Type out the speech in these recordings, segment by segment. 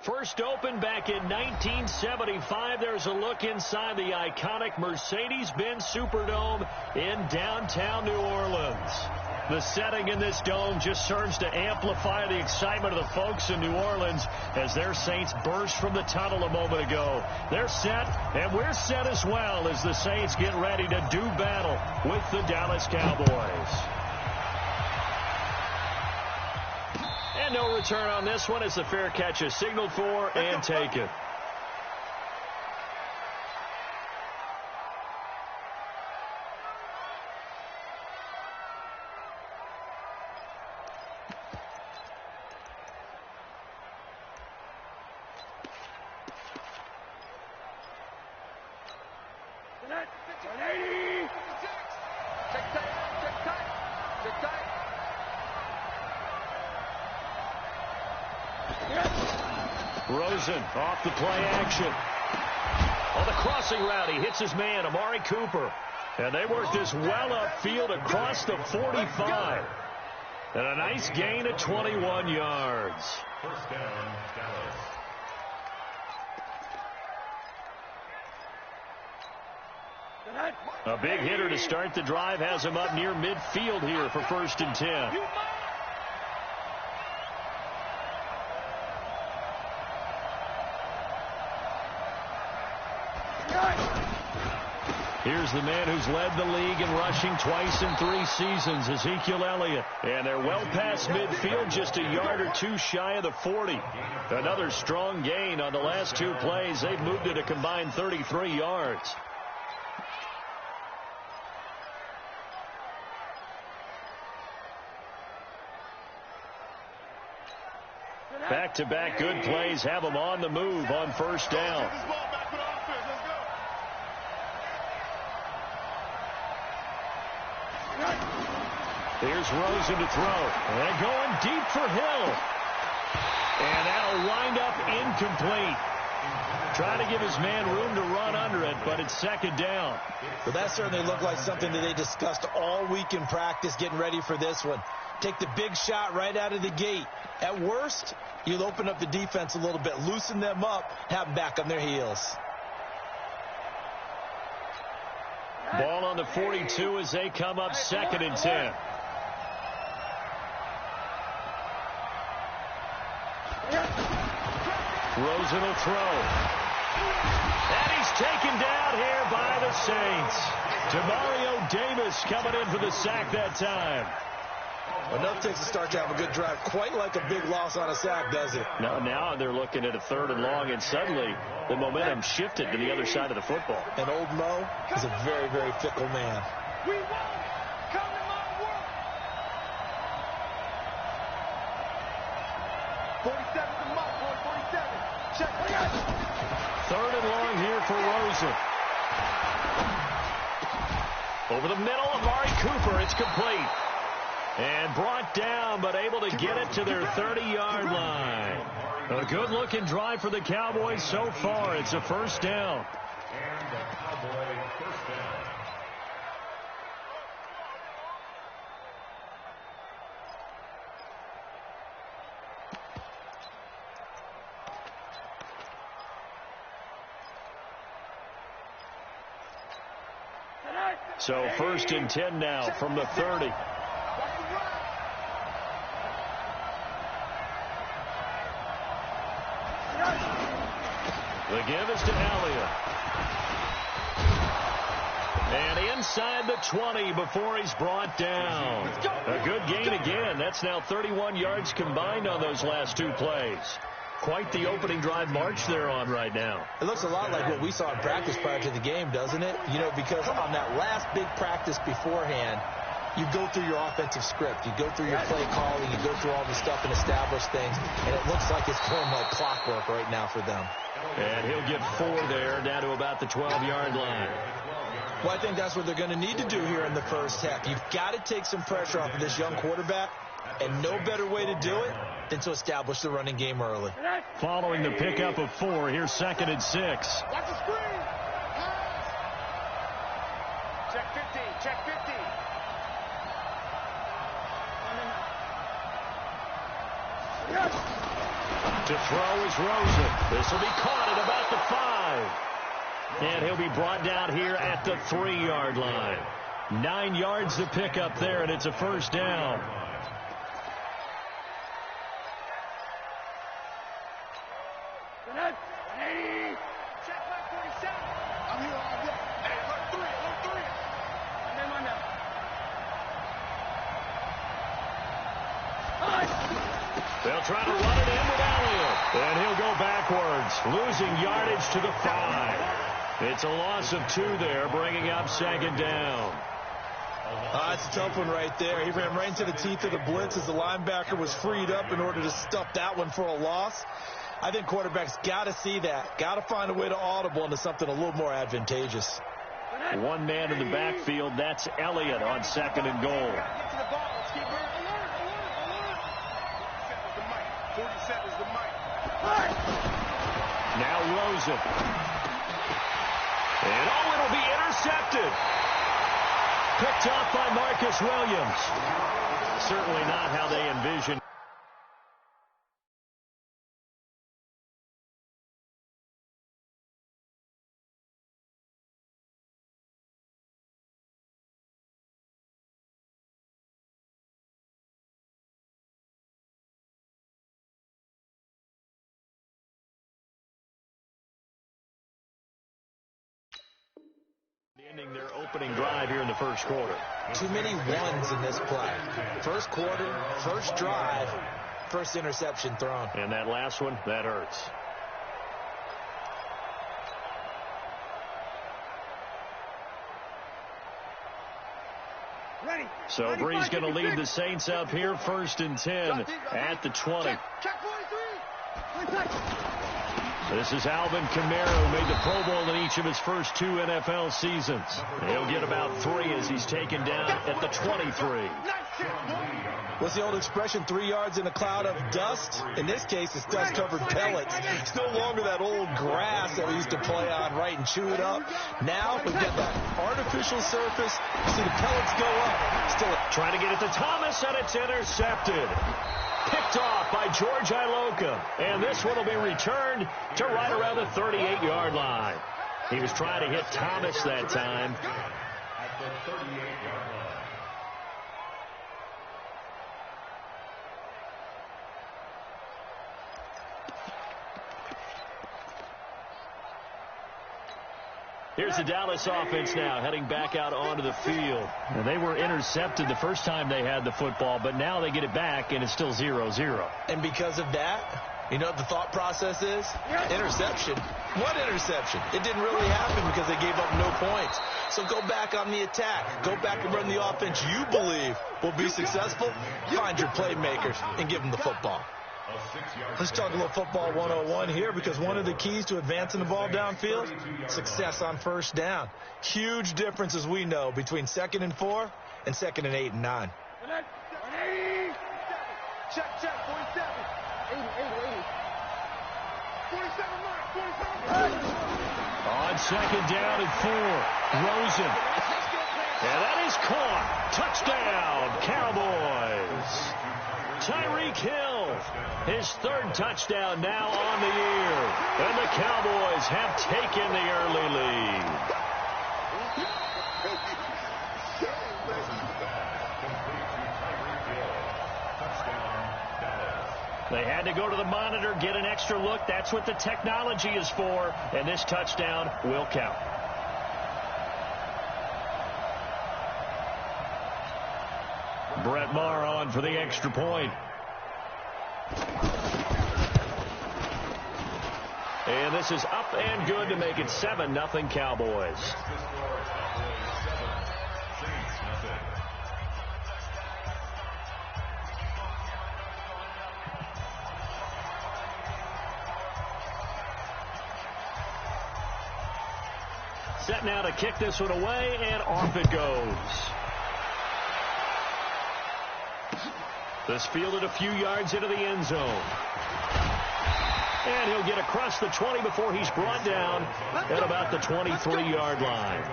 First opened back in 1975. There's a look inside the iconic Mercedes-Benz Superdome in downtown New Orleans. The setting in this dome just serves to amplify the excitement of the folks in New Orleans as their Saints burst from the tunnel a moment ago. They're set, and we're set as well as the Saints get ready to do battle with the Dallas Cowboys. And no return on this one as the fair catch is signaled for and taken. Rosen off the play action. On the crossing route, he hits his man, Amari Cooper. And they work this well upfield across the 45. And a nice gain of 21 yards. First down, Dallas. A big hitter to start the drive has him up near midfield here for 1st and 10. Here's the man who's led the league in rushing twice in 3 seasons, Ezekiel Elliott. And they're well past midfield, just a yard or two shy of the 40. Another strong gain on the last 2 plays. They've moved it a combined 33 yards. Back-to-back good plays have them on the move on 1st down. Here's Rosen to throw. And going deep for Hill. And that'll wind up incomplete. Trying to give his man room to run under it, but it's 2nd down. Well, that certainly looked like something that they discussed all week in practice, getting ready for this one. Take the big shot right out of the gate. At worst, you'll open up the defense a little bit, loosen them up, have them back on their heels. Ball on the 42 as they come up 2nd and 10. Rosen will throw. And he's taken down here by the Saints. Demario Davis coming in for the sack that time. Enough takes to start to have a good drive. Quite like a big loss on a sack, does it? No, now they're looking at a 3rd and long, and suddenly the momentum shifted to the other side of the football. And old Mo is a very, very fickle man. We won't come in my world. 47 to Mike, boy, 47. Check. 3rd and long here for Rosen. Over the middle, Amari Cooper. It's complete. And brought down, but able to get it to their 30-yard line. A good-looking drive for the Cowboys so far. It's a 1st down. And the Cowboy 1st down. So 1st and 10 now from the 30. The give is to Elliott. And inside the 20 before he's brought down. A good gain again. That's now 31 yards combined on those last 2 plays. Quite the opening drive march they're on right now. It looks a lot like what we saw in practice prior to the game, doesn't it? You know, because on that last big practice beforehand, you go through your offensive script. You go through your play calling. You go through all the stuff and establish things. And it looks like it's going like clockwork right now for them. And he'll get 4 there, down to about the 12-yard line. Well, I think that's what they're going to need to do here in the first half. You've got to take some pressure off of this young quarterback, and no better way to do it than to establish the running game early. Following the pickup of 4, here's 2nd and 6. Watch the screen. Check 15. Check 15. To throw is Rosen. This will be caught at about the 5. And he'll be brought down here at the 3-yard line. 9 yards to pick up there, and it's a first down. Check my 47. I'm here all day. Hey, alert 3. My name on that. They'll try to run it in with Elliott. And he'll go backwards, losing yardage to the 5. It's a loss of 2 there, bringing up second down. That's a tough one right there. He ran right into the teeth of the blitz as the linebacker was freed up in order to stuff that one for a loss. I think quarterbacks got to see that. Got to find a way to audible into something a little more advantageous. 1 man in the backfield. That's Elliott on 2nd and goal. Get to the ball. Let's keep alert. 47 is the mic. Now Rosen. And it'll be intercepted. Picked off by Marcus Williams. Certainly not how they envisioned. Ending their opening drive here in the first quarter. Too many ones in this play. First quarter, first drive, first interception thrown. And that last one, that hurts. Ready. So Bree's going to lead the Saints up here, 1st and 10 at the 20. Check 43. This is Alvin Kamara, who made the Pro Bowl in each of his first 2 NFL seasons. He'll get about 3 as he's taken down at the 23. What's the old expression, 3 yards in a cloud of dust? In this case, it's dust-covered pellets. It's no longer that old grass that we used to play on, right, and chew it up. Now we've got that artificial surface. You see the pellets go up. Still trying to get it to Thomas, and it's intercepted. Picked off by George Iloka. And this one will be returned to right around the 38-yard line. He was trying to hit Thomas that time. At the 38-yard line. Here's the Dallas offense now heading back out onto the field. And they were intercepted the first time they had the football, but now they get it back, and it's still 0-0. And because of that, you know what the thought process is? Interception. What interception? It didn't really happen because they gave up no points. So go back on the attack. Go back and run the offense you believe will be successful. Find your playmakers and give them the football. Let's talk a little football 101 here, because one of the keys to advancing the ball downfield, success on first down. Huge difference, as we know, between 2nd and 4 and 2nd and 8 and 9. Check, 47. 80. 47. On 2nd down and 4, Rosen. And that is caught. Touchdown, Cowboys. Tyreek Hill, his 3rd touchdown now on the year. And the Cowboys have taken the early lead. They had to go to the monitor, get an extra look. That's what the technology is for. And this touchdown will count. Brett Maher on for the extra point. And this is up and good to make it 7-0 Cowboys. Set now to kick this one away, and off it goes. This fielded a few yards into the end zone. And he'll get across the 20 before he's brought down at about the 23-yard line.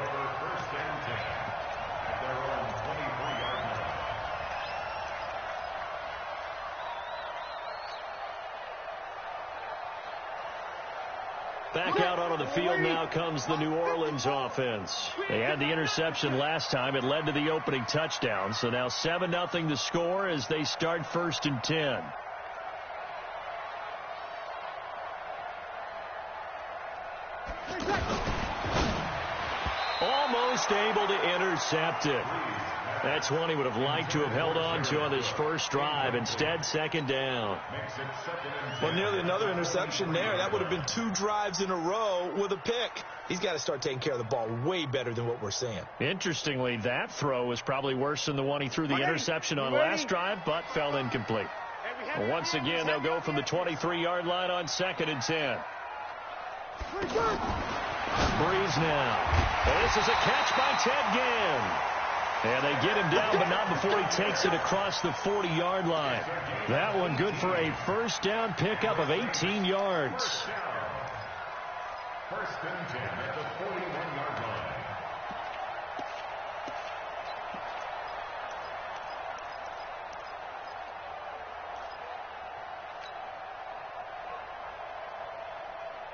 Back out onto the field now comes the New Orleans offense. They had the interception last time. It led to the opening touchdown. So now 7-0 the score as they start 1st and 10. Almost able to intercept it. That's one he would have liked to have held on to on his first drive. Instead, 2nd down. Well, nearly another interception there. That would have been 2 drives in a row with a pick. He's got to start taking care of the ball way better than what we're seeing. Interestingly, that throw was probably worse than the one he threw the interception on last drive, but fell incomplete. Well, once again, they'll go from the 23-yard line on 2nd and 10. Breeze now. This is a catch by Ted Ginn. And they get him down, but not before he takes it across the 40-yard line. That one good for a 1st down pickup of 18 yards. 1st and 10 at the 41-yard line.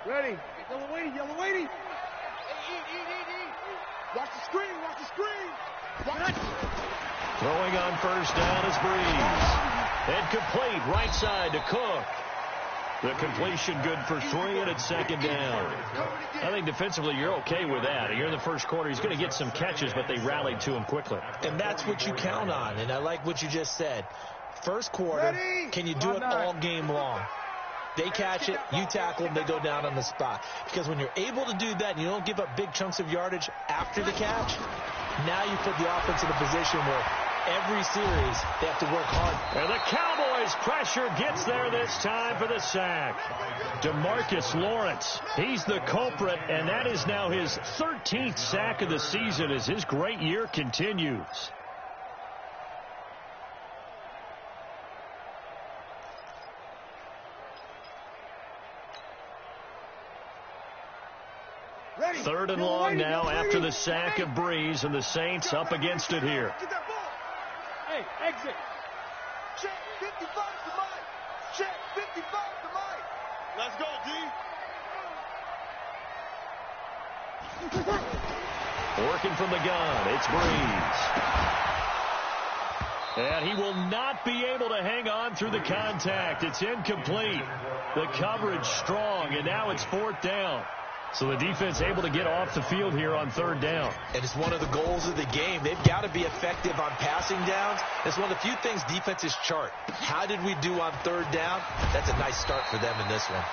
Ready. Yellow waiting, yellow waiting. Watch the screen, watch the screen. Throwing on 1st down is Breeze. And complete right side to Cook. The completion good for 3, and it's 2nd down. I think defensively you're okay with that. You're in the first quarter. He's going to get some catches, but they rallied to him quickly. And that's what you count on, and I like what you just said. First quarter, can you do it all game long? They catch it, you tackle them, they go down on the spot. Because when you're able to do that and you don't give up big chunks of yardage after the catch, now you put the offense in a position where every series they have to work hard. And the Cowboys' pressure gets there this time for the sack. DeMarcus Lawrence, he's the culprit, and that is now his 13th sack of the season as his great year continues. Ready. 3rd and long now after the sack of Breeze, and the Saints up against it here. Get that ball. Hey, exit. Check 55 to Mike. Check 55 to Mike. Let's go, D. Working from the gun, it's Breeze. And he will not be able to hang on through the contact. It's incomplete. The coverage strong, and now it's 4th down. So the defense able to get off the field here on 3rd down. And it's one of the goals of the game. They've got to be effective on passing downs. It's one of the few things defenses chart. How did we do on 3rd down? That's a nice start for them in this one.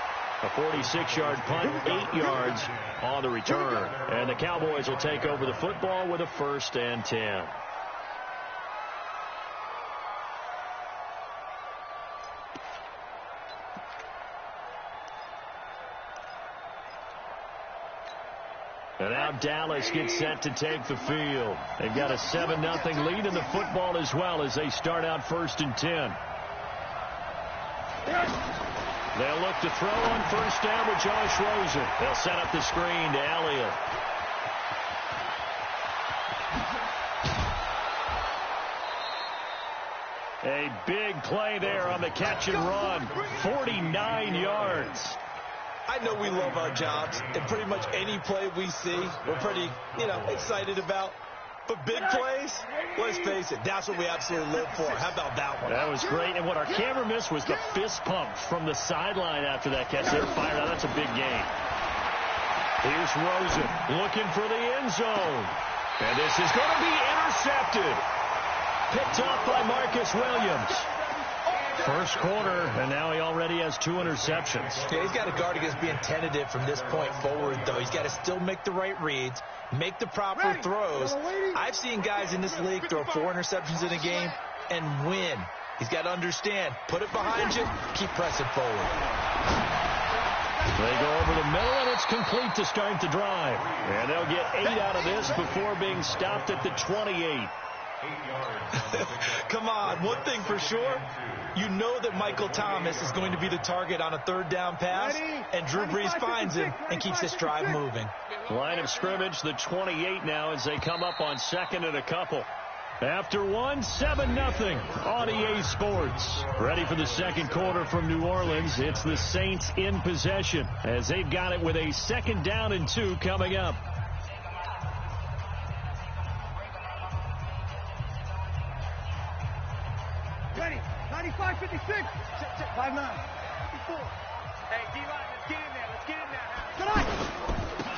A 46-yard punt, 8 yards on the return. And the Cowboys will take over the football with a 1st and 10. And now Dallas gets set to take the field. They've got a 7-0 lead in the football as well as they start out 1st and 10. They'll look to throw on 1st down with Josh Rosen. They'll set up the screen to Elliott. A big play there on the catch and run. 49 yards. I know we love our jobs, and pretty much any play we see, we're pretty, excited about. But big plays, let's face it, that's what we absolutely live for. How about that one? That was great, and what our camera missed was the fist pump from the sideline after that catch. They're fired out. That's a big game. Here's Rosen looking for the end zone. And this is going to be intercepted. Picked off by Marcus Williams. First quarter, and now he already has 2 interceptions. Yeah, he's got to guard against being tentative from this point forward, though. He's got to still make the right reads, make the proper throws. I've seen guys in this league throw 4 interceptions in a game and win. He's got to understand, put it behind you, keep pressing forward. They go over the middle, and it's complete to start the drive. And they'll get 8 out of this before being stopped at the 28. Come on, one thing for sure, you know that Michael Thomas is going to be the target on a 3rd down pass, and Drew Brees finds him and keeps this drive moving. Line of scrimmage, the 28 now as they come up on 2nd and a couple. After one, 7-0 on EA Sports. Ready for the second quarter from New Orleans. It's the Saints in possession as they've got it with a 2nd down and 2 coming up. Ready. 95, 56. Check, 5-9. 54. Hey, D-line, let's get in there. Let's get in there. Tonight.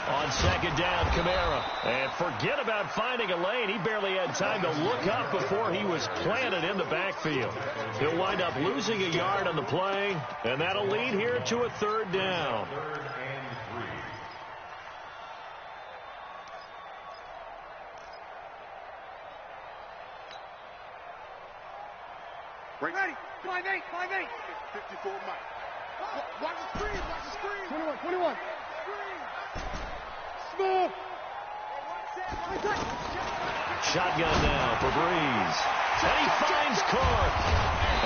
On 2nd down, Kamara. And forget about finding a lane. He barely had time to look up before he was planted in the backfield. He'll wind up losing a yard on the play, and that'll lead here to a 3rd down. 3rd and 3. Ready. 5-8, 5-8. 54, Mike. Watch the screen, watch the screen. 21. Smooth. Shotgun now for Breeze. And he finds Clark.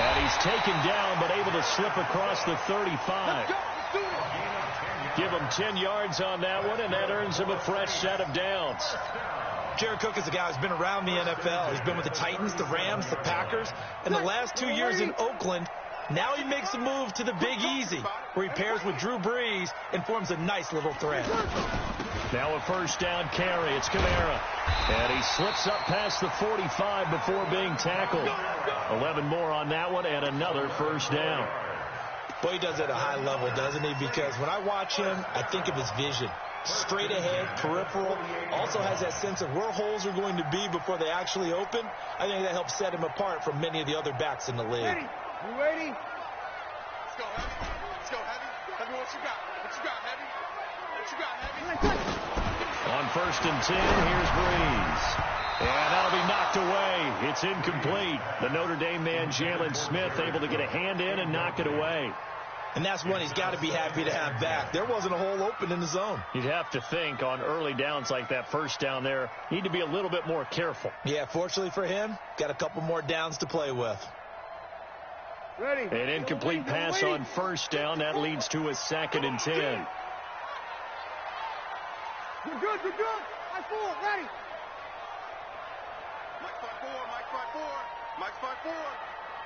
And he's taken down, but able to slip across the 35. Give him 10 yards on that one, and that earns him a fresh set of downs. Jared Cook is a guy who's been around the NFL. He's been with the Titans, the Rams, the Packers, and the last 2 years in Oakland. Now he makes a move to the Big Easy, where he pairs with Drew Brees and forms a nice little thread. Now a 1st down carry. It's Kamara. And he slips up past the 45 before being tackled. 11 more on that one and another 1st down. Boy, he does it at a high level, doesn't he? Because when I watch him, I think of his vision. Straight ahead, peripheral, also has that sense of where holes are going to be before they actually open. I think that helps set him apart from many of the other backs in the league. Ready? You ready? Let's go, Heavy. Let's go, Heavy. Heavy, what you got? What you got, Heavy? What you got, Heavy? On 1st and 10, here's Breeze. And that'll be knocked away. It's incomplete. The Notre Dame man, Jalen Smith, able to get a hand in and knock it away. And that's one he's got to be happy to have back. There wasn't a hole open in the zone. You'd have to think on early downs like that 1st down there, need to be a little bit more careful. Yeah, fortunately for him, got a couple more downs to play with. Ready. An incomplete pass on 1st down. That leads to a 2nd and 10. You're good. Mike 4, ready. Mike 5-4.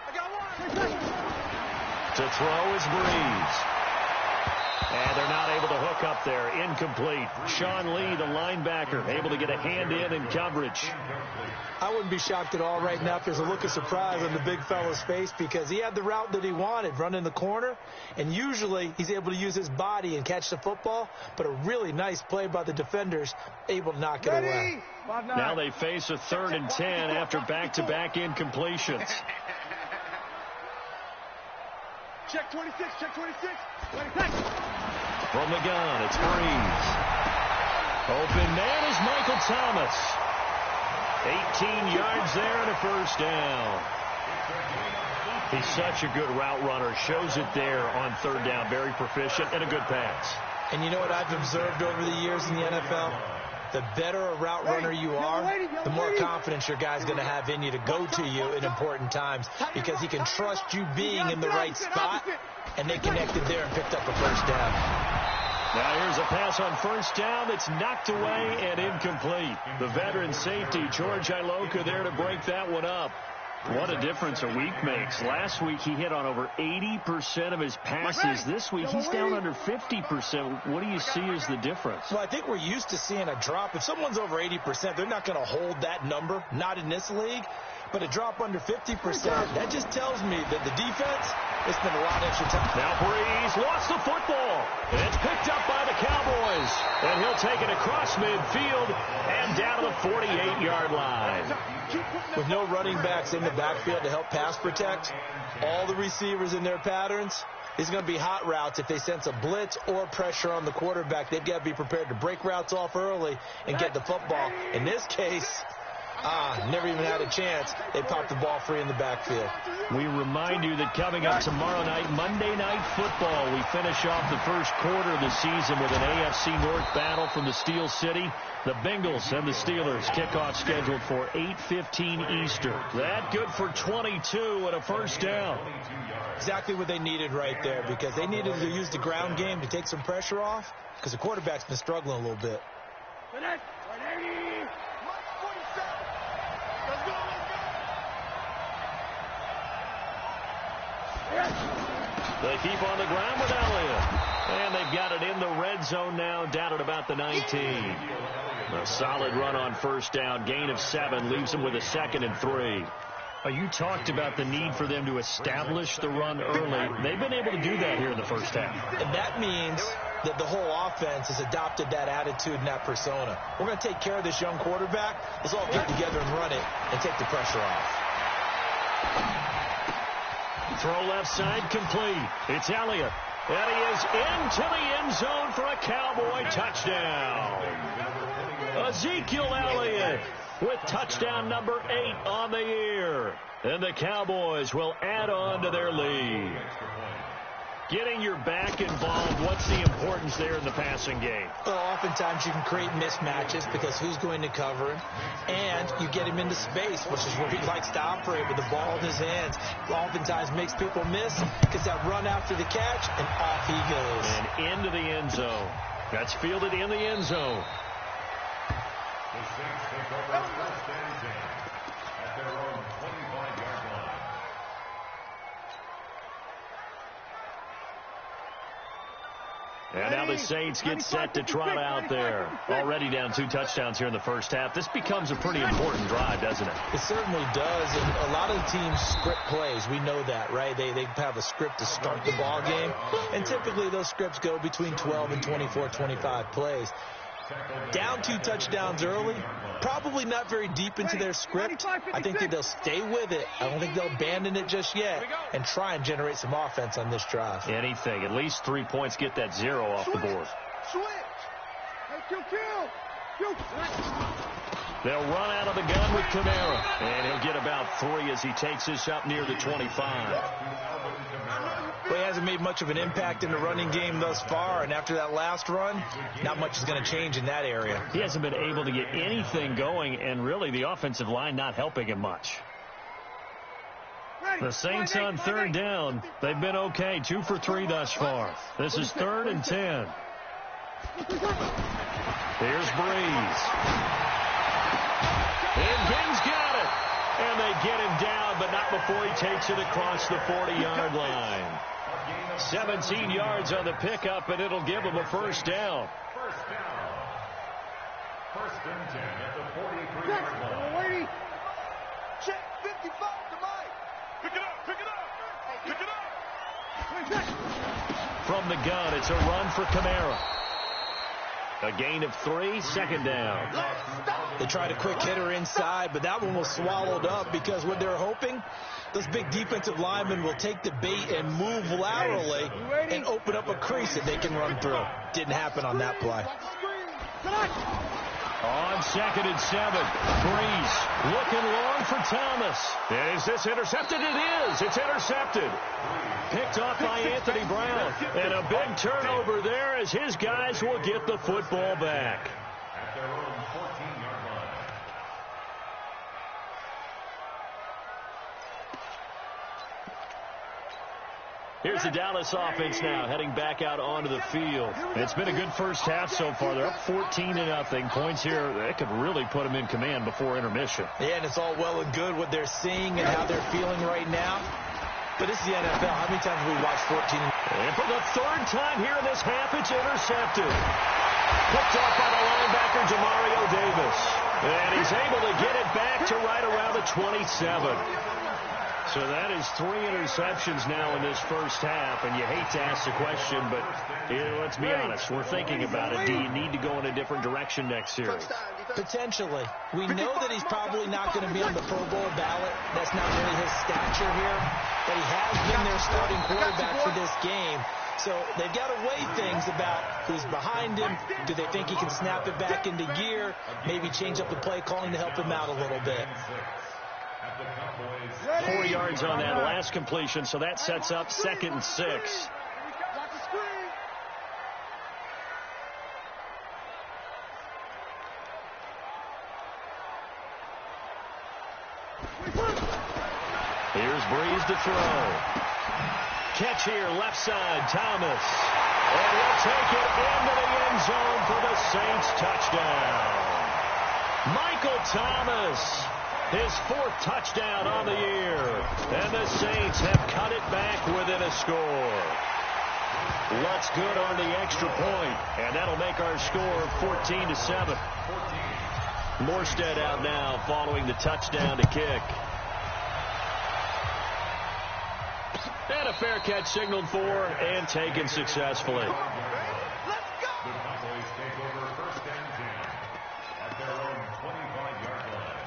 I got one. To throw is Breeze. And they're not able to hook up there. Incomplete. Sean Lee, the linebacker, able to get a hand in coverage. I wouldn't be shocked at all right now if there's a look of surprise on the big fella's face because he had the route that he wanted, running the corner, and usually he's able to use his body and catch the football, but a really nice play by the defenders, able to knock it away. Now they face a 3rd and 10 after back-to-back incompletions. Check 26. From the gun, it's Breeze. Open man is Michael Thomas. 18 yards there and a 1st down. He's such a good route runner. Shows it there on 3rd down. Very proficient and a good pass. And you know what I've observed over the years in the NFL? The better a route runner you are, the more confidence your guy's going to have in you to go to you in important times because he can trust you being in the right spot, and they connected there and picked up a 1st down. Now here's a pass on 1st down that's knocked away and incomplete. The veteran safety, George Iloka, there to break that one up. What a difference a week makes. Last week he hit on over 80% of his passes. This week he's down under 50%. What do you see as the difference? Well, I think we're used to seeing a drop. If someone's over 80%, they're not going to hold that number, not in this league. But a drop under 50%, that just tells me that the defense has spent a lot of extra time. Now Breeze lost the football. And it's picked up by the Cowboys. And he'll take it across midfield and down to the 48-yard line. With no running backs in the backfield to help pass protect, all the receivers in their patterns, it's going to be hot routes. If they sense a blitz or pressure on the quarterback, they've got to be prepared to break routes off early and get the football. In this case, never even had a chance. They popped the ball free in the backfield. We remind you that coming up tomorrow night, Monday Night Football, we finish off the first quarter of the season with an AFC North battle from the Steel City. The Bengals and the Steelers kickoff scheduled for 8:15 Eastern. That good for 22 and a 1st down. Exactly what they needed right there because they needed to use the ground game to take some pressure off because the quarterback's been struggling a little bit. Let's go, let's go. They keep on the ground with Elliott. And they've got it in the red zone now, down at about the 19. A solid run on first down. Gain of 7 leaves them with a 2nd and 3. You talked about the need for them to establish the run early. They've been able to do that here in the first half. And that means that the whole offense has adopted that attitude and that persona. We're going to take care of this young quarterback. Let's all get together and run it and take the pressure off. Throw left side complete. It's Elliott. And he is into the end zone for a Cowboy touchdown. Ezekiel Elliott with touchdown number 8 on the year. And the Cowboys will add on to their lead. Getting your back involved, what's the importance there in the passing game? Well, oftentimes you can create mismatches because who's going to cover him, and you get him into space, which is where he likes to operate with the ball in his hands. Oftentimes makes people miss, gets that run after the catch, and off he goes. And into the end zone. That's fielded in the end zone. The Saints take over first and 10 at their own 25-yard line. And now the Saints get set to trot out there. Already down 2 touchdowns here in the first half. This becomes a pretty important drive, doesn't it? It certainly does. And a lot of the teams script plays. We know that, right? They have a script to start the ball game. And typically those scripts go between 12 and 24, 25 plays. Down 2 touchdowns early, probably not very deep into their script. I think that they'll stay with it. I don't think they'll abandon it just yet and try and generate some offense on this drive. Anything. At least 3 points, get that 0 off the board. Switch. Hey, kill. They'll run out of the gun with Kamara. And he'll get about 3 as he takes this up near the 25. Well, he hasn't made much of an impact in the running game thus far, and after that last run, not much is going to change in that area. He hasn't been able to get anything going, and really the offensive line not helping him much. The Saints on 3rd down. They've been okay, 2 for 3 thus far. This is 3rd and 10. Here's Breeze. And Ging's got it. And they get him down, but not before he takes it across the 40-yard line. 17 yards on the pickup, and it'll give him a first down. First and 10 at the 43-yard line. Check 55 to Mike. Pick it up. From the gun, it's a run for Kamara. A gain of 3, 2nd down. They tried a quick hitter inside, but that one was swallowed up because what they're hoping, those big defensive linemen will take the bait and move laterally and open up a crease that they can run through. Didn't happen on that play. On 2nd and 7, Breeze looking long for Thomas. Is this intercepted? It is. It's intercepted. Picked off by Anthony Brown. And a big turnover there as his guys will get the football back. At their own 14-yard line. Here's the Dallas offense now heading back out onto the field. It's been a good first half so far. They're up 14-0. Points here, they could really put them in command before intermission. Yeah, and it's all well and good what they're seeing and how they're feeling right now. But this is the NFL. How many times have we watched 14? And for the 3rd time here in this half, it's intercepted. Picked off by the linebacker, Demario Davis. And he's able to get it back to right around the 27. So that is 3 interceptions now in this first half, and you hate to ask the question, but let's be honest, we're thinking about it. Do you need to go in a different direction next series? Potentially. We know that he's probably not going to be on the Pro Bowl ballot. That's not really his stature here, but he has been their starting quarterback for this game. So they've got to weigh things about who's behind him. Do they think he can snap it back into gear? Maybe change up the play calling to help him out a little bit. 4 yards on that last completion, so that sets up 2nd and 6. Here's Breeze to throw. Catch here, left side, Thomas. And he'll take it into the end zone for the Saints touchdown. Michael Thomas. His 4th touchdown on the year. And the Saints have cut it back within a score. What's good on the extra point, and that'll make our score 14-7. Morstead out now following the touchdown to kick. And a fair catch signaled for and taken successfully. The Cowboys take over first and 10 at their own 25-yard line.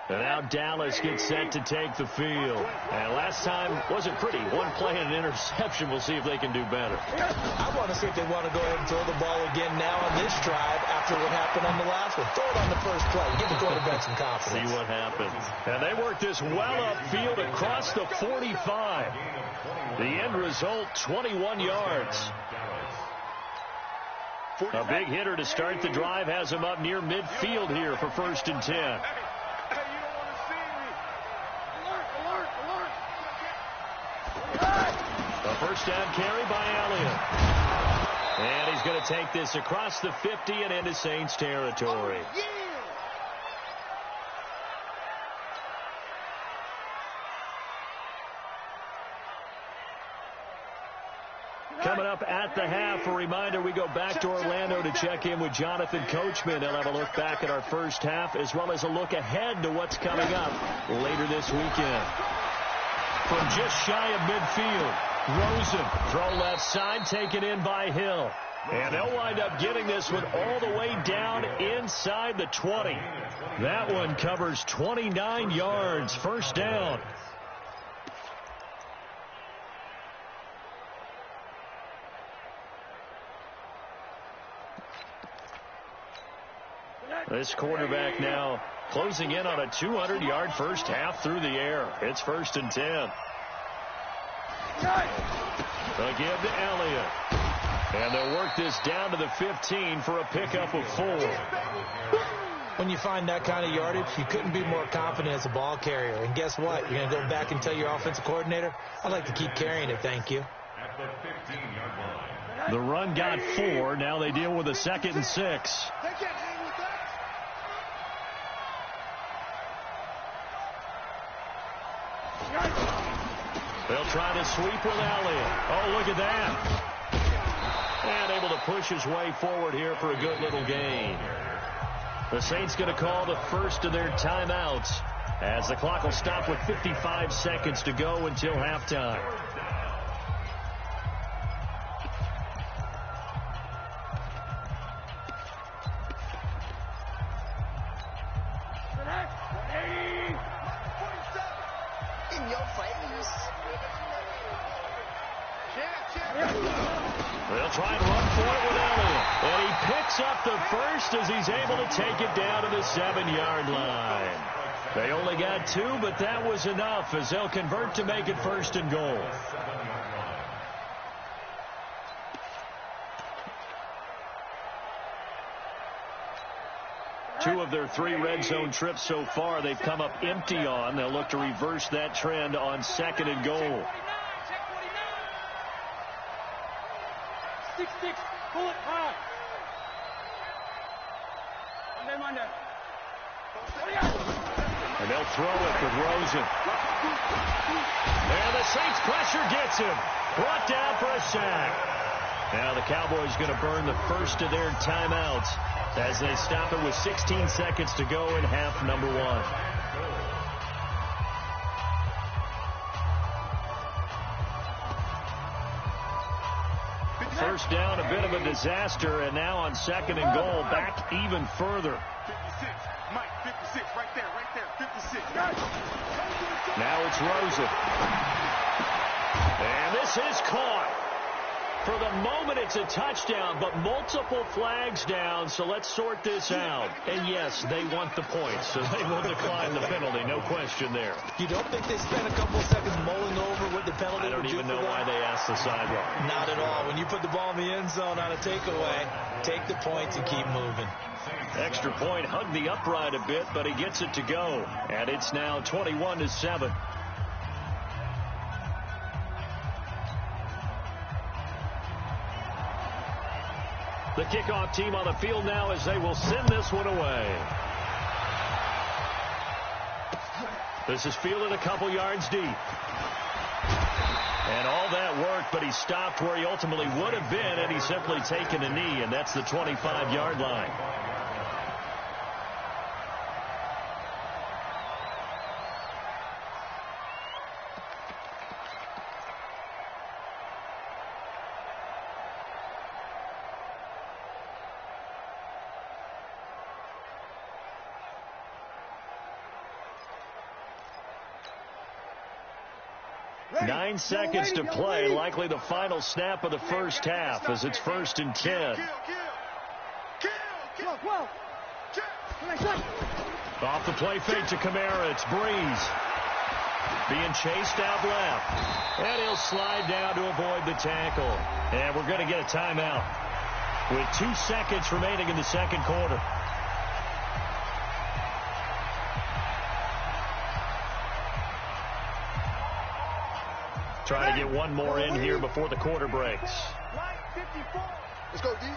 And now Dallas gets set to take the field. And last time wasn't pretty. One play and an interception. We'll see if they can do better. I want to see if they want to go ahead and throw the ball again now on this drive after what happened on the last one. Throw it on the first play. Give the quarterback some confidence. See what happens. And they work this well upfield across the 45. The end result, 21 yards. A big hitter to start the drive has him up near midfield here for first and 10. A first down carry by Elliott. And he's going to take this across the 50 and into Saints territory. Coming up at the half, a reminder, we go back to Orlando to check in with Jonathan Coachman. They'll have a look back at our first half as well as a look ahead to what's coming up later this weekend. From just shy of midfield, Rosen, throw left side, taken in by Hill. And they'll wind up getting this one all the way down inside the 20. That one covers 29 yards, first down. This quarterback now closing in on a 200-yard first half through the air. It's first and 10. Again to Elliott. And they'll work this down to the 15 for a pickup of 4. When you find that kind of yardage, you couldn't be more confident as a ball carrier. And guess what? You're going to go back and tell your offensive coordinator, I'd like to keep carrying it, thank you. At the 15-yard line. The run got 4. Now they deal with a 2nd and 6. They'll try to sweep with Elliott. Oh, look at that. And able to push his way forward here for a good little gain. The Saints going to call the first of their timeouts as the clock will stop with 55 seconds to go until halftime. In your face. They'll try and run for it with Elliott. And he picks up the first as he's able to take it down to the 7-yard line. They only got 2, but that was enough as they'll convert to make it first and goal. Two of their 3 red zone trips so far they've come up empty on. They'll look to reverse that trend on 2nd and goal. 6-6, pull it high. And they'll throw it with Rosen. And the Saints pressure gets him. Brought down for a sack. Now the Cowboys going to burn the first of their timeouts as they stop it with 16 seconds to go in half number 1. First down, a bit of a disaster, and now on 2nd and goal, back even further. 56, Mike, 56, right there, 56. Now it's Rosen. And this is caught. For the moment, it's a touchdown, but multiple flags down, so let's sort this out. And yes, they want the points, so they will decline the penalty, no question there. You don't think they spent a couple of seconds mulling over what the penalty I don't would do even for know why them? they asked the sideline. Not at all. When you put the ball in the end zone on a takeaway, take the points and keep moving. Extra point, hugged the upright a bit, but he gets it to go. And it's now 21-7. The kickoff team on the field now as they will send this one away. This is fielded a couple yards deep. And all that worked, but he stopped where he ultimately would have been, and he's simply taken a knee, and that's the 25-yard line. Ready. 9 seconds to play, likely the final snap of the first half as it's 1st and 10. Off the play fake to Kamara, it's Breeze. Being chased out left. And he'll slide down to avoid the tackle. And we're going to get a timeout with 2 seconds remaining in the second quarter. Trying to get one more in here before the quarter breaks. Let's go, D.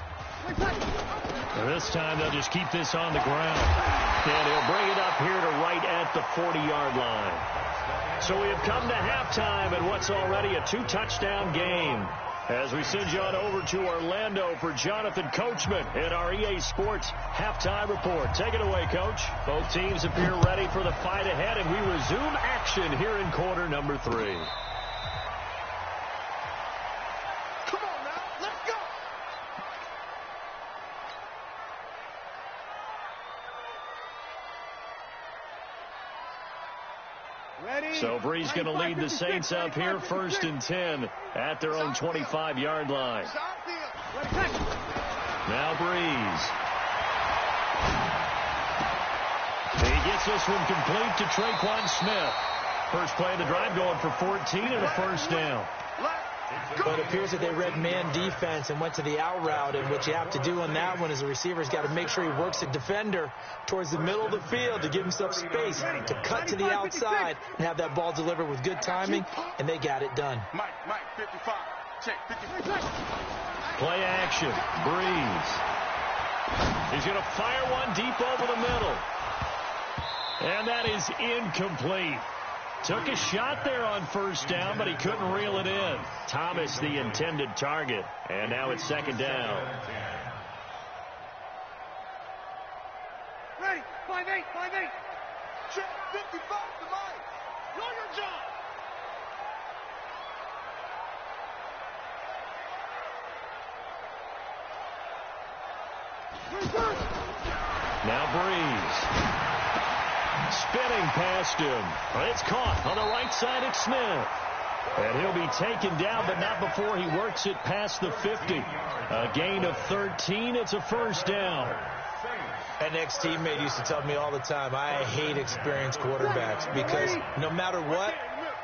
And this time they'll just keep this on the ground. And he'll bring it up here to right at the 40-yard line. So we have come to halftime in what's already a 2-touchdown game. As we send you on over to Orlando for Jonathan Coachman in our EA Sports halftime report. Take it away, Coach. Both teams appear ready for the fight ahead, and we resume action here in quarter number 3. So Breeze going to lead the Saints up here 1st and 10 at their own 25-yard line. Now Breeze. He gets this one complete to Traquan Smith. First play of the drive going for 14 and a first down. But it appears that they read man defense and went to the out route, and what you have to do on that one is the receiver's got to make sure he works the defender towards the middle of the field to give himself space to cut to the outside and have that ball delivered with good timing, and they got it done. Mike, 55. Check, 55. Play action. Breeze. He's going to fire one deep over the middle. And that is incomplete. Took a shot there on first down, but he couldn't reel it in. Thomas, the intended target. And now it's second down. Ready, 5-8. Check, 55 to Mike. Know your job. Now Breeze. Spinning past him. It's caught on the right side at Smith. And he'll be taken down, but not before he works it past the 50. A gain of 13. It's a first down. An ex-teammate used to tell me all the time, I hate experienced quarterbacks because no matter what,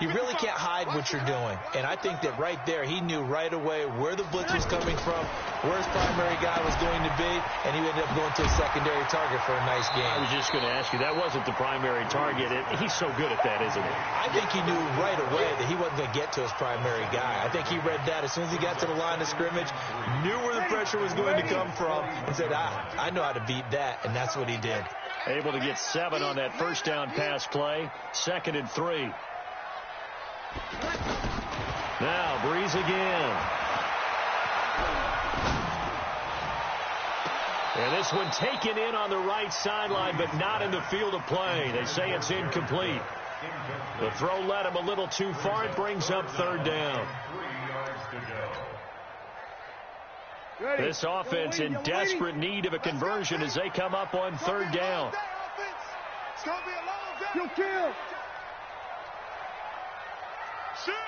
you really can't hide what you're doing. And I think that right there, he knew right away where the blitz was coming from, where his primary guy was going to be, and he ended up going to a secondary target for a nice game. I was just going to ask you, that wasn't the primary target. He's so good at that, isn't he? I think he knew right away that he wasn't going to get to his primary guy. I think he read that as soon as he got to the line of scrimmage, knew where the pressure was going to come from, and said, I know how to beat that, and that's what he did. Able to get 7 on that first down pass play. 2nd and 3. Now Breeze again. And this one taken in on the right sideline, but not in the field of play. They say it's incomplete. The throw led him a little too far. It brings up 3rd down. This offense in desperate need of a conversion as they come up on 3rd down. Kill.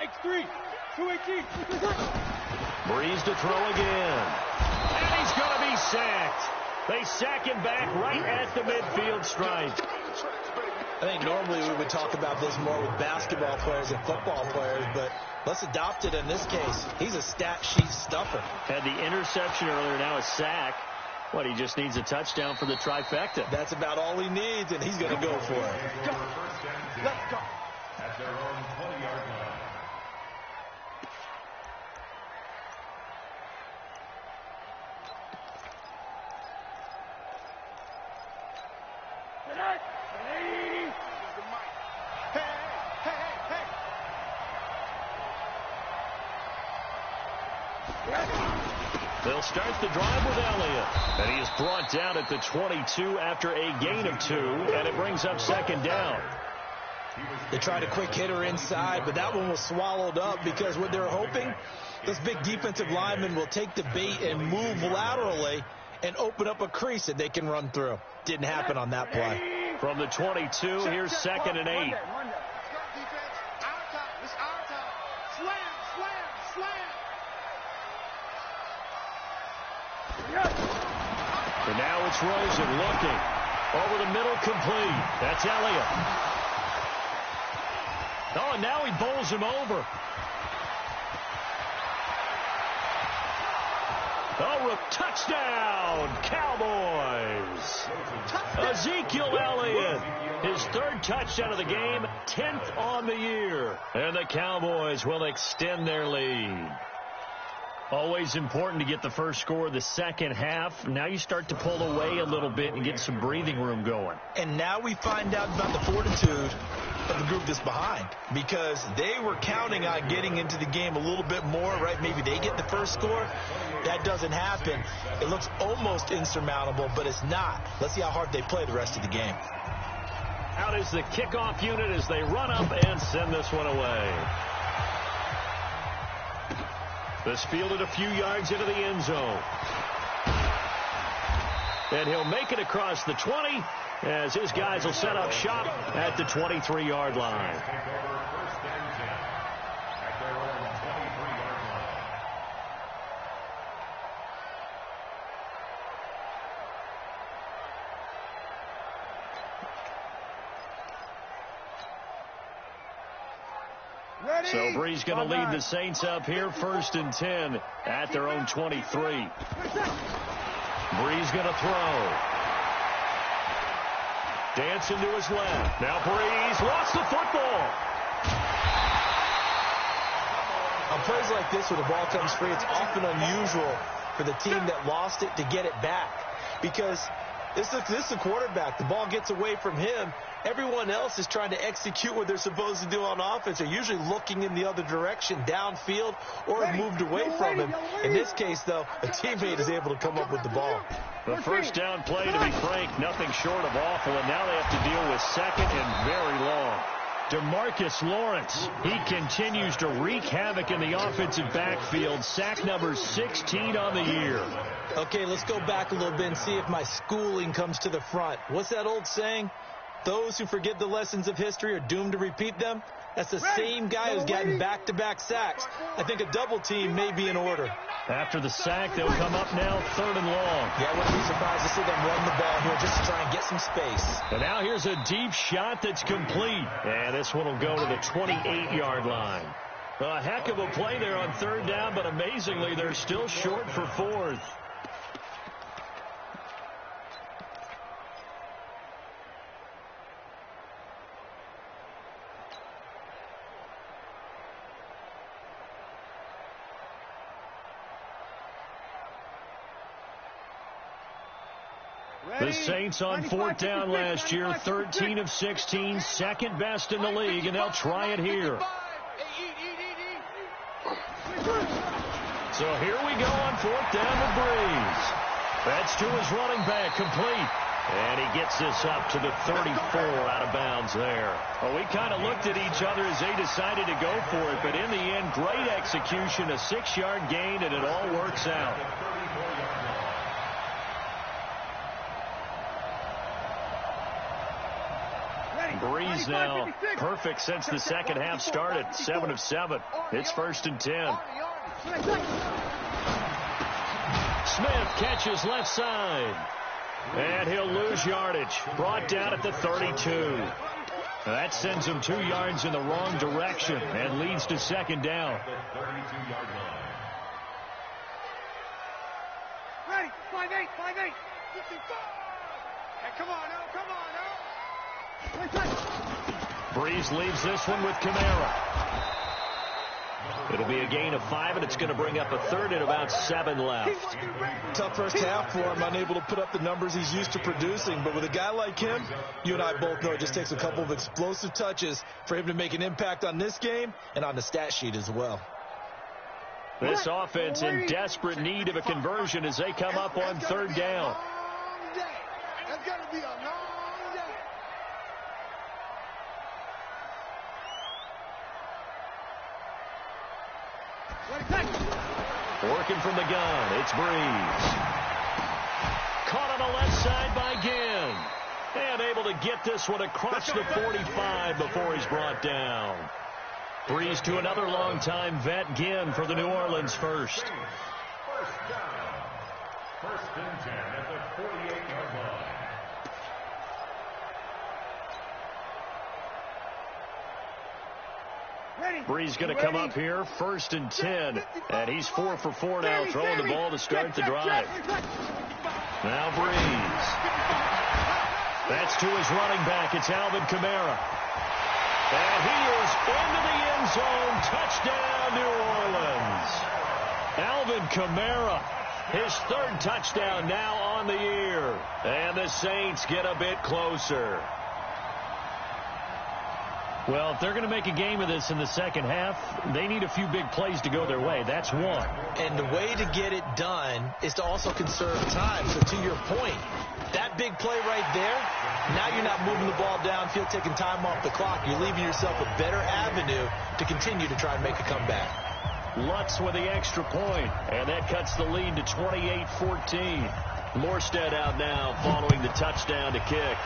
X3, 218. Breeze to throw again. And he's going to be sacked. They sack him back right at the midfield stripe. I think normally we would talk about this more with basketball players and football players, but let's adopt it in this case. He's a stat sheet stuffer. Had the interception earlier, now a sack. What, he just needs a touchdown for the trifecta. That's about all he needs, and he's going to go for it. Let's go. At their own 20-yard line. They'll start the drive with Elliott. And he is brought down at the 22 after a gain of 2, and it brings up second down. They tried a quick hitter inside, but that one was swallowed up because what they're hoping, this big defensive lineman will take the bait and move laterally and open up a crease that they can run through. Didn't happen on that play. From the 22, here's second and 8. And now it's Rosen looking. Over the middle, complete. That's Elliott. Oh, and now he bowls him over. Oh, touchdown, Cowboys. Ezekiel Elliott, his 3rd touchdown of the game, 10th on the year. And the Cowboys will extend their lead. Always important to get the first score of the second half. Now you start to pull away a little bit and get some breathing room going. And now we find out about the fortitude of the group that's behind, because they were counting on getting into the game a little bit more, right? Maybe they get the first score. That doesn't happen. It looks almost insurmountable, but it's not. Let's see how hard they play the rest of the game. Out is the kickoff unit as they run up and send this one away. This fielded a few yards into the end zone. And he'll make it across the 20 as his guys will set up shop at the 23-yard line. So Bree's going to lead the Saints up here, 1st and 10 at their own 23. Bree's going to throw. Dancing to his left. Now Brees lost the football. On plays like this where the ball comes free, it's often unusual for the team that lost it to get it back, because this is a quarterback. The ball gets away from him. Everyone else is trying to execute what they're supposed to do on offense. They're usually looking in the other direction, downfield, or moved away from him. In this case, though, a teammate is able to come up with the ball. The first down play, to be frank, nothing short of awful, and now they have to deal with second and very long. DeMarcus Lawrence, he continues to wreak havoc in the offensive backfield. Sack number 16 on the year. Okay, let's go back a little bit and see if my schooling comes to the front. What's that old saying? Those who forget the lessons of history are doomed to repeat them. That's the same guy who's gotten back-to-back sacks. I think a double team may be in order. After the sack, they'll come up now 3rd and long. Yeah, I wouldn't be surprised to see them run the ball here just to try and get some space. And now here's a deep shot that's complete. And this one will go to the 28-yard line. A heck of a play there on 3rd down, but amazingly, they're still short for 4th. The Saints on 4th down last year, 13 of 16, second best in the league, and they'll try it here. So here we go on 4th down with Brees. That's to his running back, complete. And he gets this up to the 34, out of bounds there. Well, we kind of looked at each other as they decided to go for it, but in the end, great execution, a 6-yard gain, and it all works out. Brees now perfect since the second half started. 7 of 7. It's 1st and 10. Smith catches left side. And he'll lose yardage. Brought down at the 32. That sends him 2 yards in the wrong direction and leads to 2nd down. Ready, 5-8, 5-8. 55. Hey, come on now, come on now. Brees leaves this one with Kamara. It'll be a gain of 5, and it's going to bring up a 3rd and about 7 left. Tough first half for him, unable to put up the numbers he's used to producing. But with a guy like him, you and I both know it just takes a couple of explosive touches for him to make an impact on this game and on the stat sheet as well. This offense in desperate need of a conversion as they come up on third down. That's got to be a long day. Working from the gun, it's Breeze. Caught on the left side by Ginn. And able to get this one across the 45 before he's brought down. Breeze to another long-time vet, Ginn, for the New Orleans first. First down. First and 10 at the 48-yard line. Breeze going to come up here, first and 10, and he's 4 for 4 now, throwing the ball to start the drive. Now Breeze. That's to his running back. It's Alvin Kamara. And he is into the end zone. Touchdown, New Orleans. Alvin Kamara, his third touchdown now on the year. And the Saints get a bit closer. Well, if they're going to make a game of this in the second half, they need a few big plays to go their way. That's one. And the way to get it done is to also conserve time. So to your point, that big play right there, now you're not moving the ball downfield, taking time off the clock. You're leaving yourself a better avenue to continue to try and make a comeback. Lutz with the extra point, and that cuts the lead to 28-14. Morstead out now following the touchdown to kick.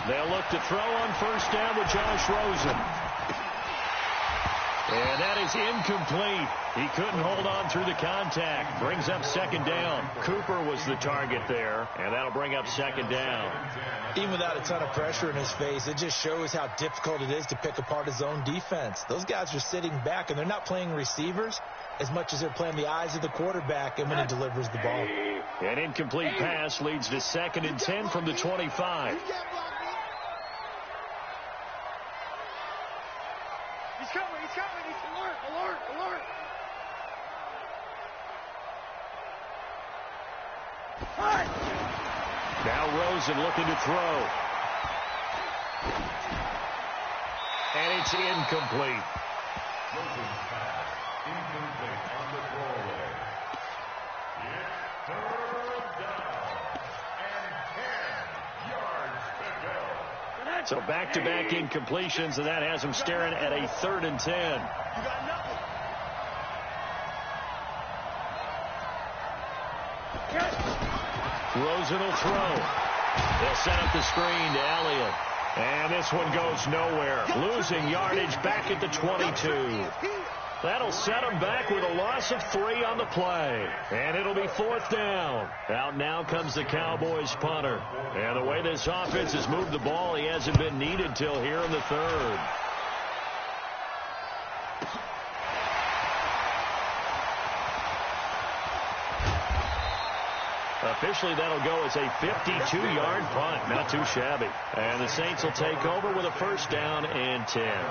They'll look to throw on first down with Josh Rosen. And that is incomplete. He couldn't hold on through the contact. Brings up second down. Cooper was the target there, and that'll bring up second down. Even without a ton of pressure in his face, it just shows how difficult it is to pick apart his own defense. Those guys are sitting back, and they're not playing receivers as much as they're playing the eyes of the quarterback and when he delivers the ball. An incomplete pass leads to second and 10 from the 25. He's coming, he's coming, he's alert, alert, alert. Now Rosen looking to throw. And it's incomplete. Rosen's pass incomplete on the throwaway. It's third down and 10 yards to go. So back-to-back incompletions, and that has him staring at a third and 10. You got nothing. Rosen will throw. They'll set up the screen to Elliott. And this one goes nowhere. Losing yardage back at the 22. That'll set him back with a loss of 3 on the play. And it'll be fourth down. Out now comes the Cowboys punter. And the way this offense has moved the ball, he hasn't been needed till here in the third. Officially, that'll go as a 52-yard punt. Not too shabby. And the Saints will take over with a first down and 10.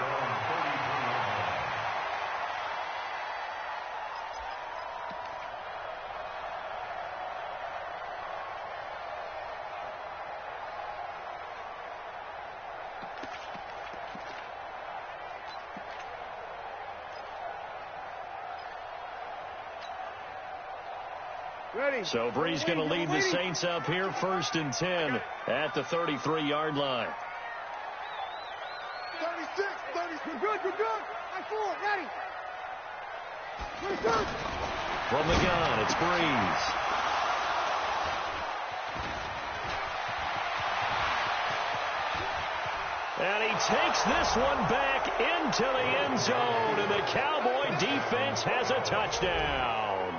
So Breeze going to lead the Saints up here, first and 10 at the 33-yard line. 36, 30. You're good, you're good. I forward, ready. 22. From the gun, it's Breeze. And he takes this one back into the end zone, and the Cowboy defense has a touchdown.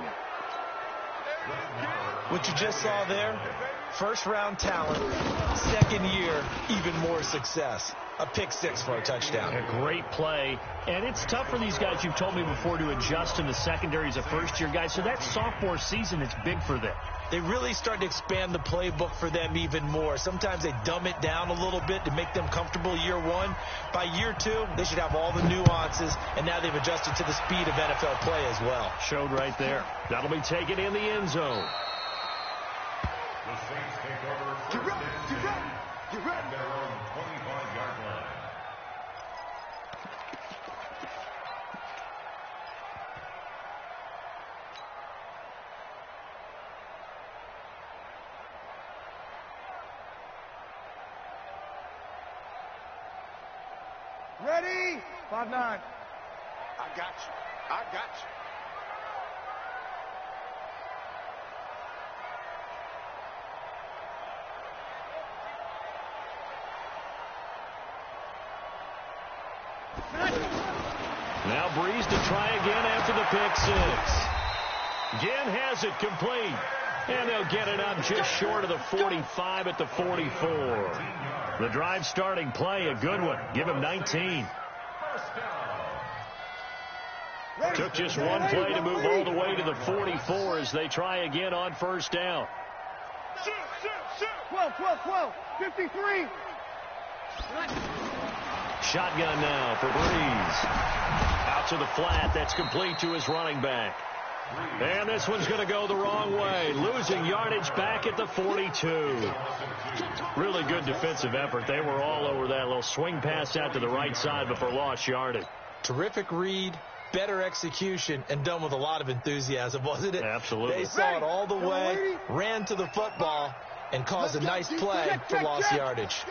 What you just saw there, first-round talent, second year, even more success. a pick six for a touchdown. A great play. And it's tough for these guys, you've told me before, to adjust in the secondary as a first-year guy. So that sophomore season is big for them. They really start to expand the playbook for them even more. Sometimes they dumb it down a little bit to make them comfortable year one. By year two, they should have all the nuances, and now they've adjusted to the speed of NFL play as well. Showed right there. That'll be taken in the end zone. The Saints take over first and 10 at their own 25-yard line. Ready? 5-9. I got you. I got you. Now Breeze to try again after the pick six. Again has it complete. And they'll get it up just short of the 45 at the 44. The drive starting play, a good one. Give him 19. Took just one play to move all the way to the 44 as they try again on first down. 12, 53. Shotgun now for Breeze. Out to the flat. That's complete to his running back. And this one's going to go the wrong way. Losing yardage back at the 42. Really good defensive effort. They were all over that little swing pass out to the right side, but for lost yardage. Terrific read, better execution, and done with a lot of enthusiasm, wasn't it? Absolutely. They saw it all the way, ran to the football, and caused a nice play for lost yardage.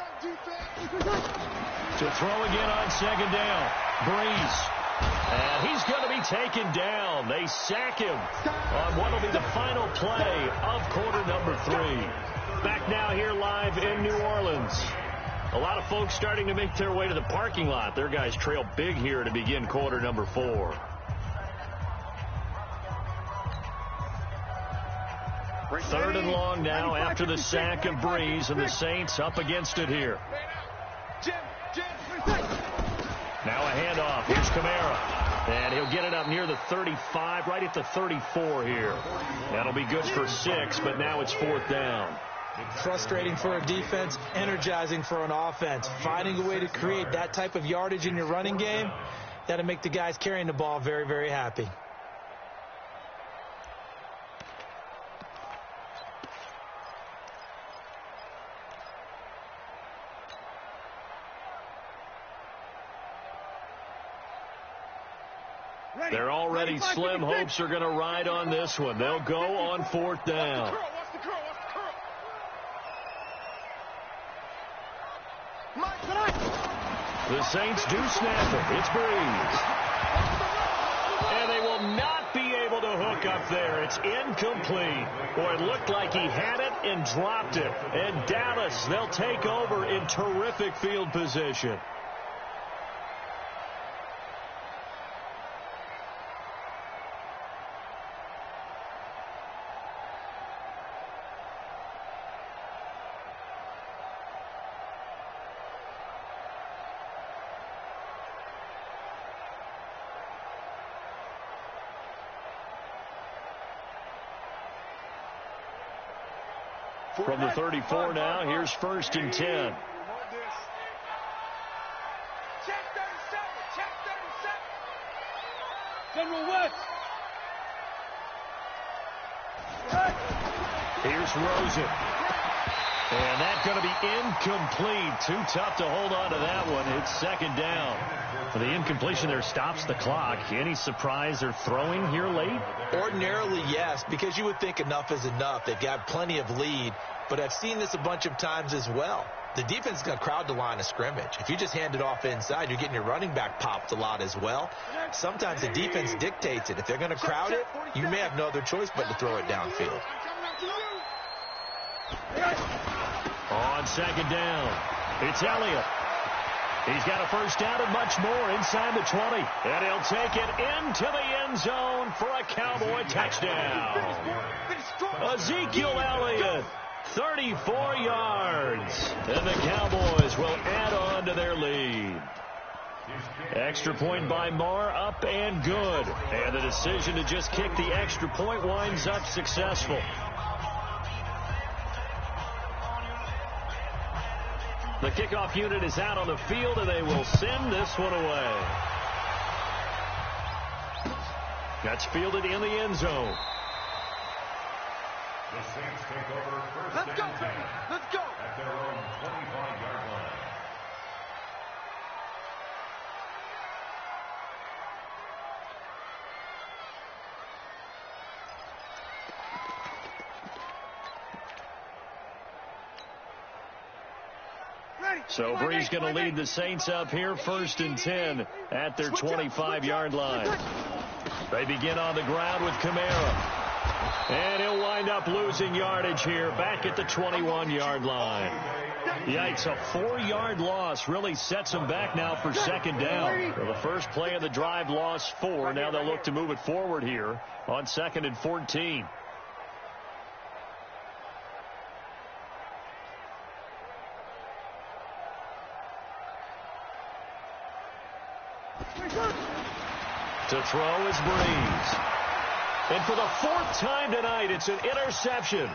To throw again on second down. Breeze. And he's going to be taken down. They sack him on what will be the final play of quarter number 3. Back now here live in New Orleans. A lot of folks starting to make their way to the parking lot. Their guys trail big here to begin quarter number 4. Third and long now after the sack of Breeze, and the Saints up against it here. Now a handoff. Here's Kamara. And he'll get it up near the 35, right at the 34 here. That'll be good for 6, but now it's 4th down. Frustrating for a defense, energizing for an offense. Finding a way to create that type of yardage in your running game, that'll make the guys carrying the ball very, very happy. They're already slim. Hopes are going to ride on this one. They'll go on 4th down. The Saints do snap it. It's Breeze. And they will not be able to hook up there. It's incomplete. Boy, it looked like he had it and dropped it. And Dallas, they'll take over in terrific field position. From the 34 now, here's 1st and 10. Check 37. General West. Here's Rosen. And that's going to be incomplete. Too tough to hold on to that one. It's 2nd down. The incompletion there stops the clock. Any surprise they're throwing here late? Ordinarily, yes, because you would think enough is enough. They've got plenty of lead, but I've seen this a bunch of times as well. The defense is going to crowd the line of scrimmage. If you just hand it off inside, you're getting your running back popped a lot as well. Sometimes the defense dictates it. If they're going to crowd it, you may have no other choice but to throw it downfield. On 2nd down, it's Elliott. He's got a 1st down and much more inside the 20. And he'll take it into the end zone for a Cowboy touchdown. Ezekiel Elliott, 34 yards. And the Cowboys will add on to their lead. Extra point by Marr, up and good. And the decision to just kick the extra point winds up successful. The kickoff unit is out on the field, and they will send this one away. That's fielded in the end zone. The Saints take over first Let's go, and 10 baby. Let's go. at their own 25-yard line. So Bree's going to lead the Saints up here, first and 10 at their 25-yard line. They begin on the ground with Kamara. And he'll wind up losing yardage here back at the 21-yard line. Yikes, a 4-yard loss really sets them back now for second down. So the first play of the drive lost 4. Now they'll look to move it forward here on 2nd and 14. To throw is Breeze. And for the 4th time tonight, it's an interception.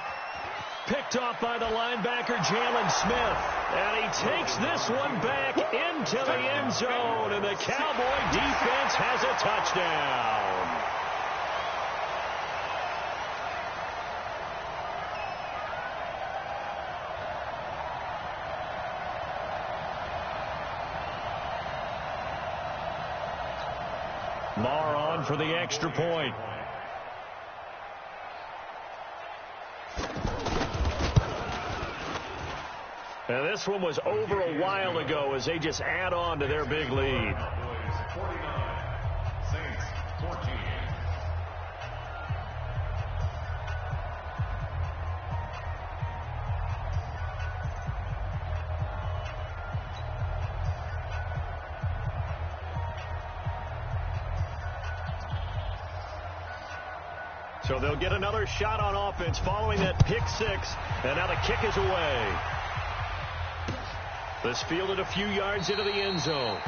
Picked off by the linebacker, Jalen Smith. And he takes this one back into the end zone. And the Cowboy defense has a touchdown. Marr on for the extra point. Now this one was over a while ago as they just add on to their big lead. Cowboys 49, Saints 14. So they'll get another shot on offense following that pick 6. And now the kick is away. This fielded a few yards into the end zone.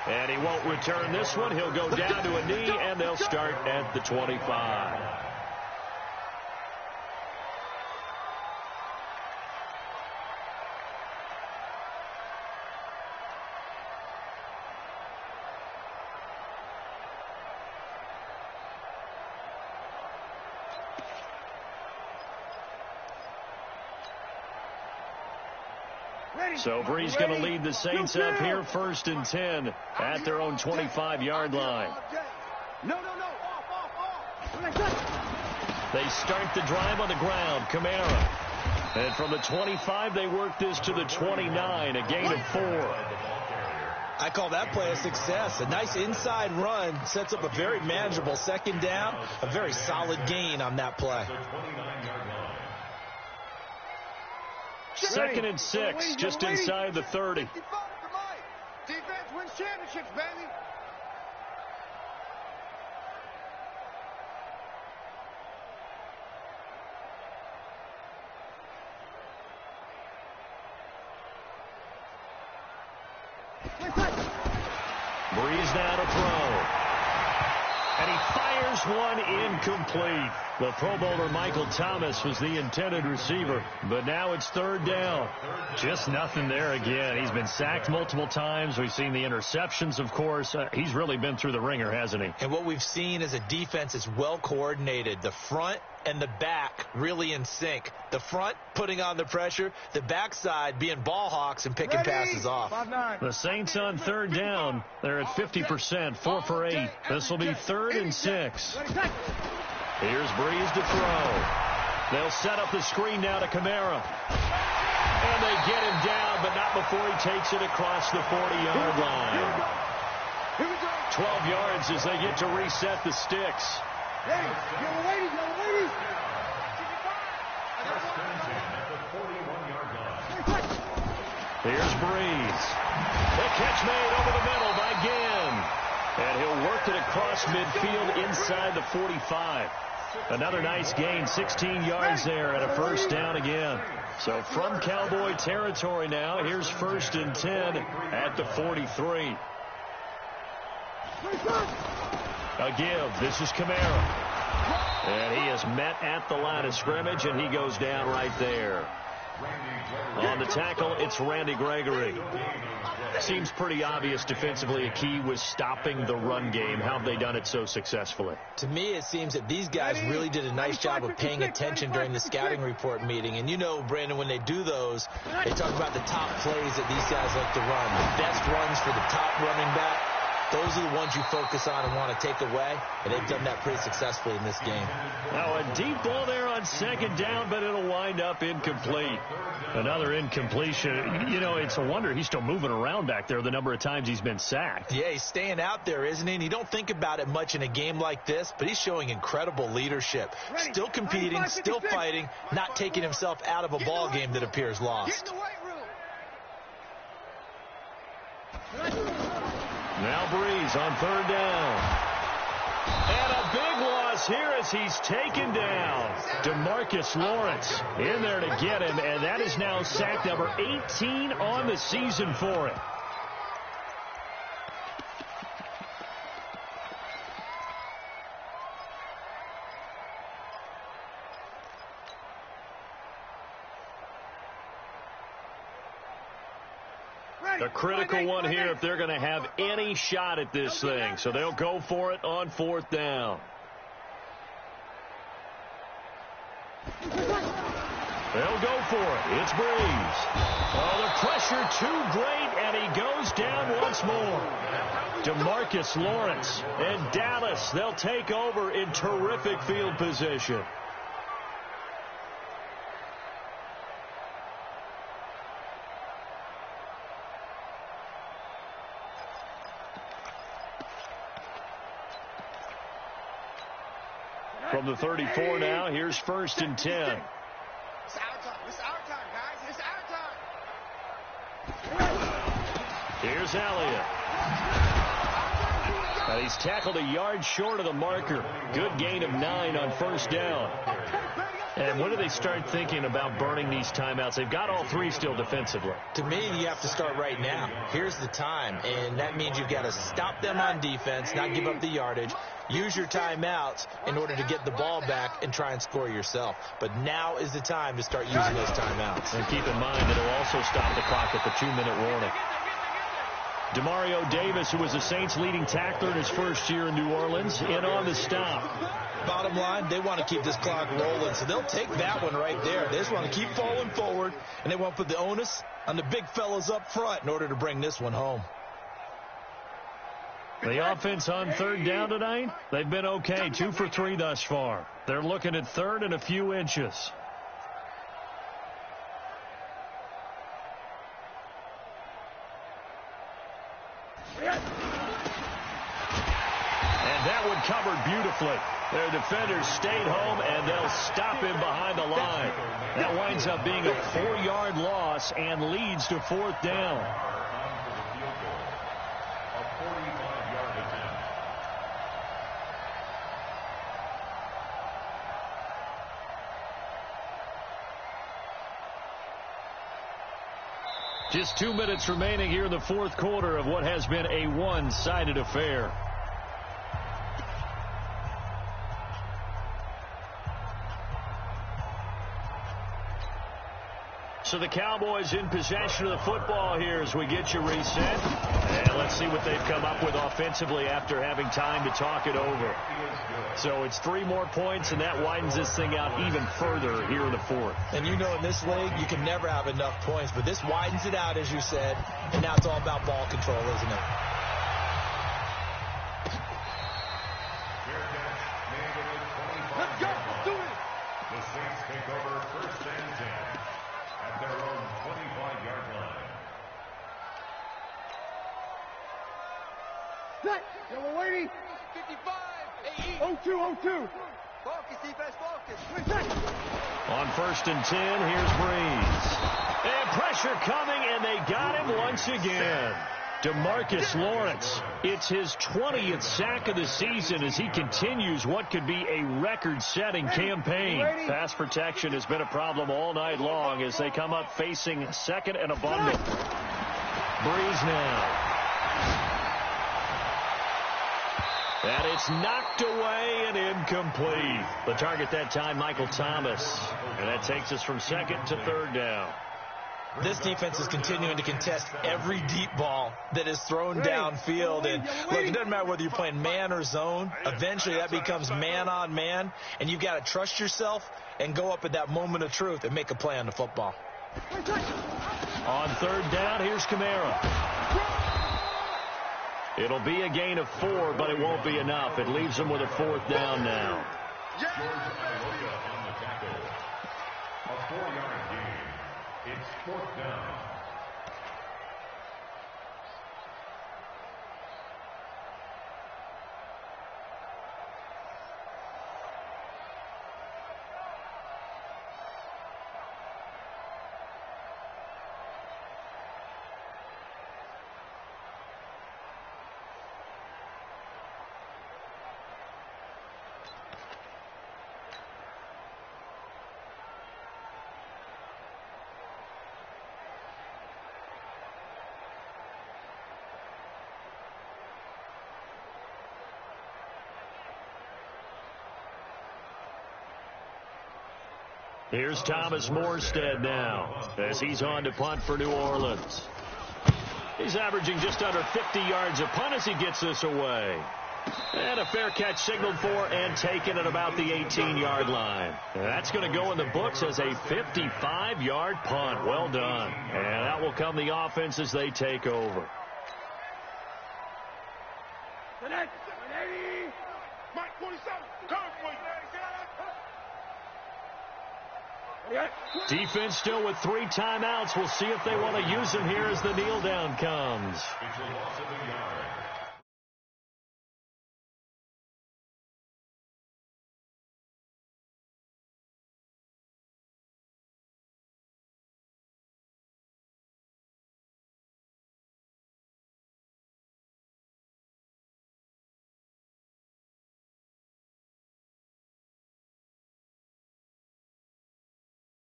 And he won't return this one. He'll go down to a knee, and they'll start at the 25. So Bree's going to lead the Saints up here, first and 10 at their own 25-yard line. They start the drive on the ground. Kamara. And from the 25, they work this to the 29, a gain of 4. I call that play a success. A nice inside run sets up a very manageable second down. A very solid gain on that play. 2nd and 6, just inside the 30. Defense wins championships, baby. Breeze now to throw. And he fires one incomplete. The Pro Bowler Michael Thomas was the intended receiver, but now it's 3rd down. Just nothing there again. He's been sacked multiple times. We've seen the interceptions, of course. He's really been through the ringer, hasn't he? And what we've seen is a defense is well coordinated. The front and the back really in sync. The front putting on the pressure, the backside being ball hawks and picking passes off. The Saints on 3rd down. They're at 50%, 4 for 8. This will be 3rd and 6. Here's Breeze to throw. They'll set up the screen now to Kamara. And they get him down, but not before he takes it across the 40-yard line. 12 yards as they get to reset the sticks. Here's Breeze. The catch made over the middle by Ginn. And he'll work it across midfield inside the 45. Another nice gain, 16 yards there, and a first down again. So from Cowboy territory now, here's 1st and 10 at the 43. A give. This is Kamara. And he is met at the line of scrimmage, and he goes down right there. On the tackle, it's Randy Gregory. Seems pretty obvious defensively a key was stopping the run game. How have they done it so successfully? To me, it seems that these guys really did a nice job of paying attention during the scouting report meeting. And you know, Brandon, when they do those, they talk about the top plays that these guys like to run. The best runs for the top running back. Those are the ones you focus on and want to take away, and they've done that pretty successfully in this game. Now a deep ball there on 2nd down, but it'll wind up incomplete. Another incompletion. You know, it's a wonder he's still moving around back there the number of times he's been sacked. Yeah, he's staying out there, isn't he? And you don't think about it much in a game like this, but he's showing incredible leadership. Still competing, still fighting, not taking himself out of a ball game that appears lost. Now Breeze on 3rd down. And a big loss here as he's taken down. DeMarcus Lawrence in there to get him, and that is now sack number 18 on the season for him. A critical one here if they're going to have any shot at this thing. So they'll go for it on 4th down. They'll go for it. It's Breeze. Oh, the pressure too great, and he goes down once more. DeMarcus Lawrence and Dallas, they'll take over in terrific field position. From the 34 now, here's 1st and 10. It's our time. It's our time, guys. It's our time. Here's Elliott. And he's tackled a yard short of the marker. Good gain of 9 on 1st down. And when do they start thinking about burning these timeouts? They've got all 3 still defensively. To me, you have to start right now. Here's the time, and that means you've got to stop them on defense, not give up the yardage. Use your timeouts in order to get the ball back and try and score yourself. But now is the time to start using those timeouts. And keep in mind, it'll also stop the clock at the 2-minute warning. Demario Davis, who was the Saints' leading tackler in his first year in New Orleans, in on the stop. Bottom line, they want to keep this clock rolling, so they'll take that one right there. They just want to keep falling forward, and they want to put the onus on the big fellas up front in order to bring this one home. The offense on 3rd down tonight, they've been okay, 2 for 3 thus far. They're looking at 3rd and a few inches. And that one covered beautifully. Their defenders stayed home, and they'll stop him behind the line. That winds up being a 4-yard loss and leads to 4th down. Just 2 minutes remaining here in the 4th quarter of what has been a one-sided affair. So the Cowboys in possession of the football here as we get you reset. And let's see what they've come up with offensively after having time to talk it over. So it's 3 more points, and that widens this thing out even further here in the 4th. And you know in this league, you can never have enough points, but this widens it out, as you said, and now it's all about ball control, isn't it? Let's go. Do it. The Saints take over 1st and 10 at their own 25-yard line. Set. Yeah, we're waiting. 55. 0-2. Focus, defense, focus. On 1st and 10, here's Breeze. And pressure coming, and they got him once again. DeMarcus Lawrence, it's his 20th sack of the season as he continues what could be a record-setting campaign. Pass protection has been a problem all night long as they come up facing second and abundant. Breeze now. And it's knocked away and incomplete. The target that time, Michael Thomas. And that takes us from second to third down. This defense is continuing to contest every deep ball that is thrown downfield. And look, it doesn't matter whether you're playing man or zone. Eventually that becomes man on man. And you've got to trust yourself and go up at that moment of truth and make a play on the football. On third down, here's Kamara. It'll be a gain of 4, but it won't be enough. It leaves them with a fourth down now. George Iloka on the tackle. A 4-yard gain. It's fourth down. Here's Thomas Morstead now as he's on to punt for New Orleans. He's averaging just under 50 yards a punt as he gets this away. And a fair catch signaled for and taken at about the 18-yard line. And that's going to go in the books as a 55-yard punt. Well done. And out will come the offense as they take over. Defense still with 3 timeouts. We'll see if they want to use them here as the kneel down comes. It's a loss of a yard.